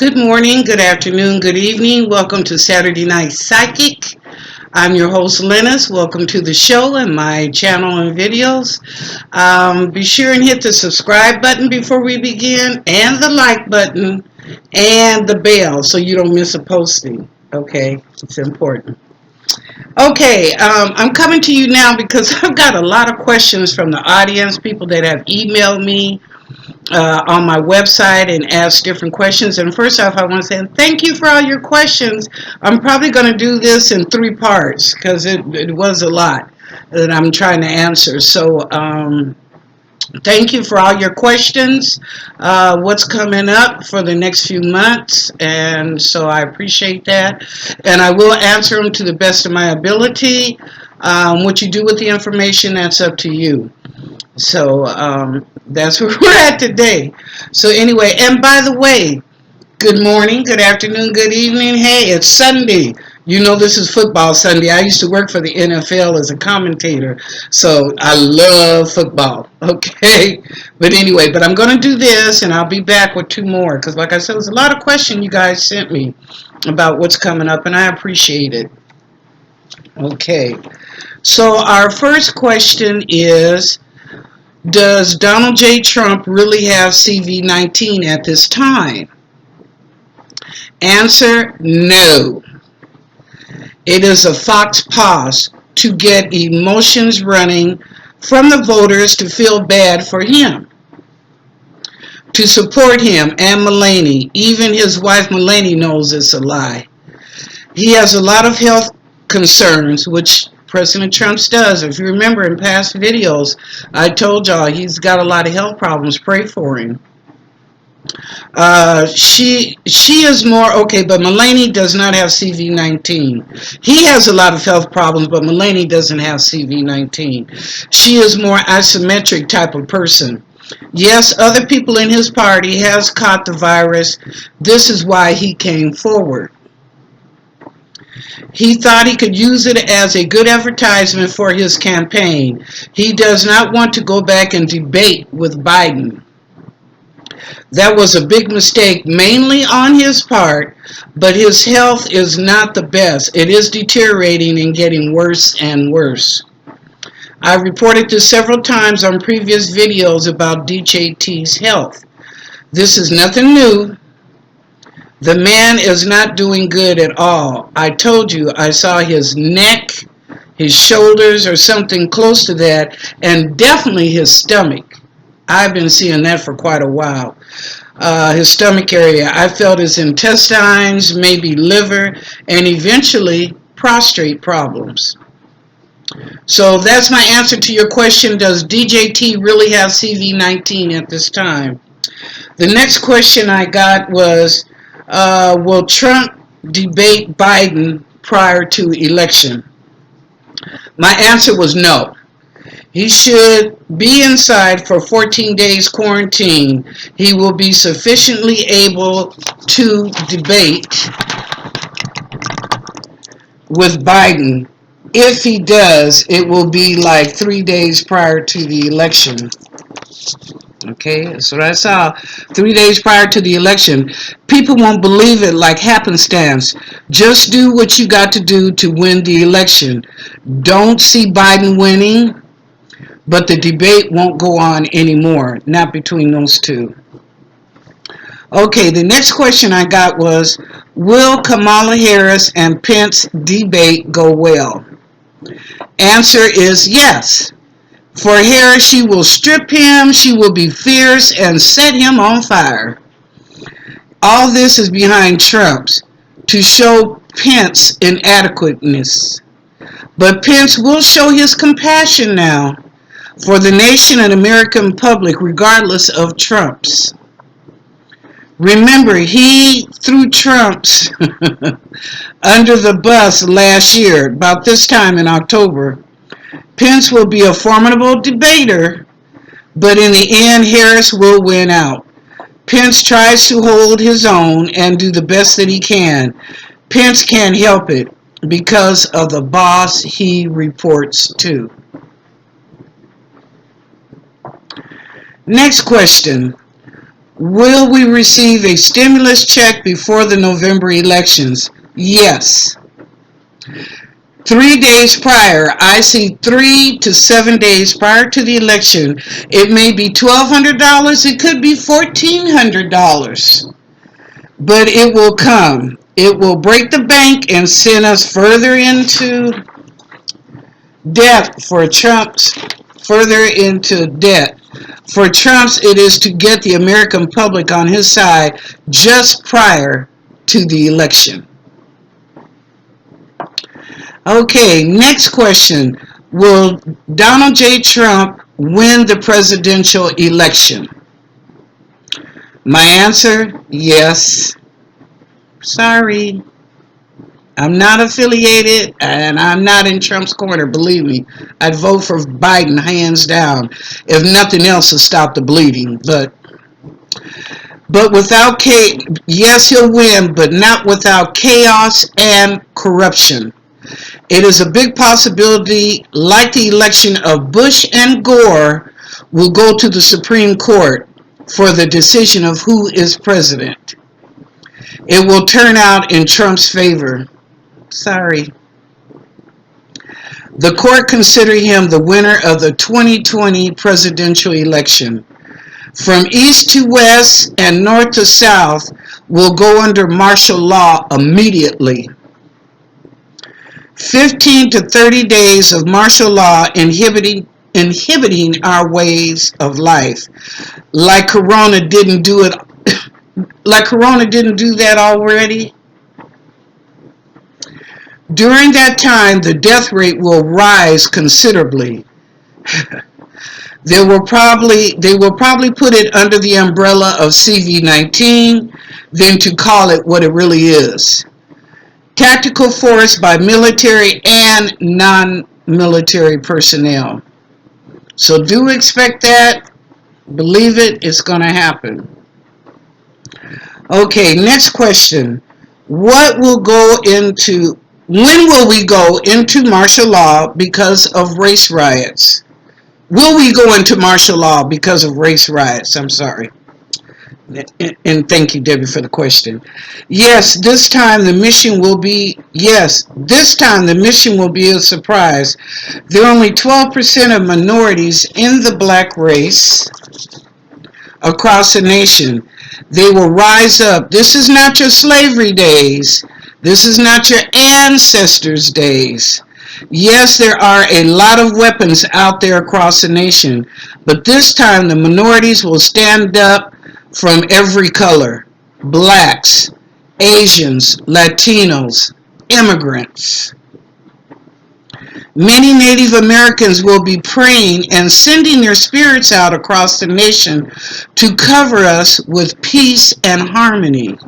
Good morning, good afternoon, good evening. Welcome to Saturday Night Psychic. I'm your host, Lennis. Welcome to the show and my channel and videos. Be sure and hit the subscribe button before we begin, and the like button, and the bell so you don't miss a posting. Okay, it's important. Okay, I'm coming to you now because I've got a lot of questions from the audience, people that have emailed me on my website and ask different questions. And first off, I want to say thank you for all your questions. I'm probably going to do this in 3 parts because it was a lot that I'm trying to answer. So thank you for all your questions. What's coming up for the next few months? And so I appreciate that. And I will answer them to the best of my ability. What you do with the information, that's up to you. So that's where we're at today. So anyway, and by the way, good morning, good afternoon, good evening. Hey, it's Sunday. You know this is football Sunday. I used to work for the NFL as a commentator, so I love football. Okay, but anyway, I'm going to do this, and I'll be back with 2 more because, like I said, there's a lot of questions you guys sent me about what's coming up, and I appreciate it. Okay, so our first question is, does Donald J. Trump really have CV-19 at this time? Answer, no. It is a fox pause to get emotions running from the voters to feel bad for him, to support him and Melania. Even his wife Melania knows it's a lie. He has a lot of health concerns, which President Trump does. If you remember in past videos, I told y'all he's got a lot of health problems. Pray for him. She is more okay, but Melania does not have CV-19. He has a lot of health problems, but Melania doesn't have CV-19. She is more isometric type of person. Yes, other people in his party has caught the virus. This is why he came forward. He thought he could use it as a good advertisement for his campaign. He does not want to go back and debate with Biden. That was a big mistake, mainly on his part, but his health is not the best. It is deteriorating and getting worse and worse. I reported this several times on previous videos about DJT's health. This is nothing new. The man is not doing good at all. I told you I saw his neck, his shoulders, or something close to that, and definitely his stomach. I've been seeing that for quite a while. His stomach area. I felt his intestines, maybe liver, and eventually prostate problems. So that's my answer to your question. Does DJT really have CV-19 at this time? The next question I got was, will Trump debate Biden prior to election? My answer was no. He should be inside for 14 days quarantine. He will be sufficiently able to debate with Biden. If he does, it will be like 3 days prior to the election. Okay, that's what I saw. 3 days prior to the election. People won't believe it, like happenstance. Just do what you got to do to win the election. Don't see Biden winning, but the debate won't go on anymore. Not between those two. Okay, the next question I got was, will Kamala Harris and Pence debate go well? Answer is yes. For Harris, she will strip him, she will be fierce and set him on fire. All this is behind Trump's to show Pence inadequateness. But Pence will show his compassion now for the nation and American public regardless of Trump's. Remember, he threw Trump's under the bus last year, about this time in October. Pence will be a formidable debater, but in the end, Harris will win out. Pence tries to hold his own and do the best that he can. Pence can't help it because of the boss he reports to. Next question. Will we receive a stimulus check before the November elections? Yes. 3 days prior, I see 3 to 7 days prior to the election, it may be $1,200, it could be $1,400, but it will come. It will break the bank and send us further into debt for Trump's, further into debt. For Trump's, it is to get the American public on his side just prior to the election. Okay, next question. Will Donald J. Trump win the presidential election? My answer, yes. Sorry. I'm not affiliated and I'm not in Trump's corner, believe me. I'd vote for Biden hands down if nothing else to stop the bleeding. But without yes, he'll win, but not without chaos and corruption. It is a big possibility, like the election of Bush and Gore, will go to the Supreme Court for the decision of who is president. It will turn out in Trump's favor. Sorry. The court considered him the winner of the 2020 presidential election. From east to west and north to south will go under martial law immediately. 15 to 30 days of martial law inhibiting our ways of life. Like Corona didn't do it. Like Corona didn't do that already. During that time, the death rate will rise considerably. They will probably put it under the umbrella of CV-19, then to call it what it really is. Tactical force by military and non-military personnel. So do expect that. Believe it, it's going to happen. Okay, next question. When will we go into martial law because of race riots? Will we go into martial law because of race riots? I'm sorry. And thank you, Debbie, for the question. Yes, this time the mission will be a surprise. There are only 12% of minorities in the black race across the nation. They will rise up. This is not your slavery days. This is not your ancestors' days. Yes, there are a lot of weapons out there across the nation, but this time the minorities will stand up from every color. Blacks, Asians, Latinos, immigrants. Many Native Americans will be praying and sending their spirits out across the nation to cover us with peace and harmony,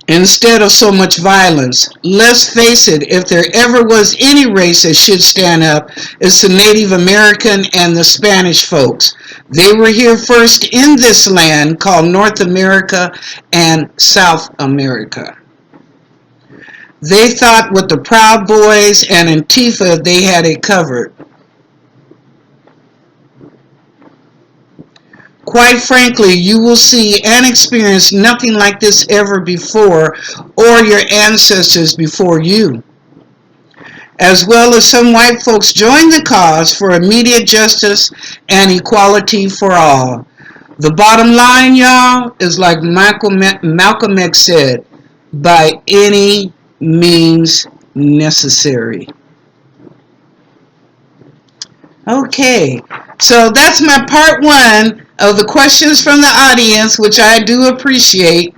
instead of so much violence. Let's face it, if there ever was any race that should stand up, it's the Native American and the Spanish folks. They were here first in this land called North America and South America. They thought with the Proud Boys and Antifa they had it covered. Quite frankly, you will see and experience nothing like this ever before, or your ancestors before you. As well as some white folks join the cause for immediate justice and equality for all. The bottom line, y'all, is like Malcolm X said, by any means necessary. Okay, so that's my part one of the questions from the audience, which I do appreciate.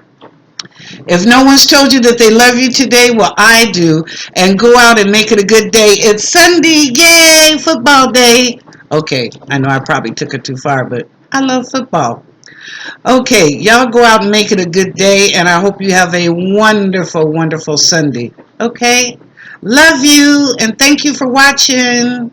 If no one's told you that they love you today, well, I do. And go out and make it a good day. It's Sunday, yay, football day. Okay, I know I probably took it too far, but I love football. Okay, y'all go out and make it a good day, and I hope you have a wonderful, wonderful Sunday. Okay? Love you, and thank you for watching.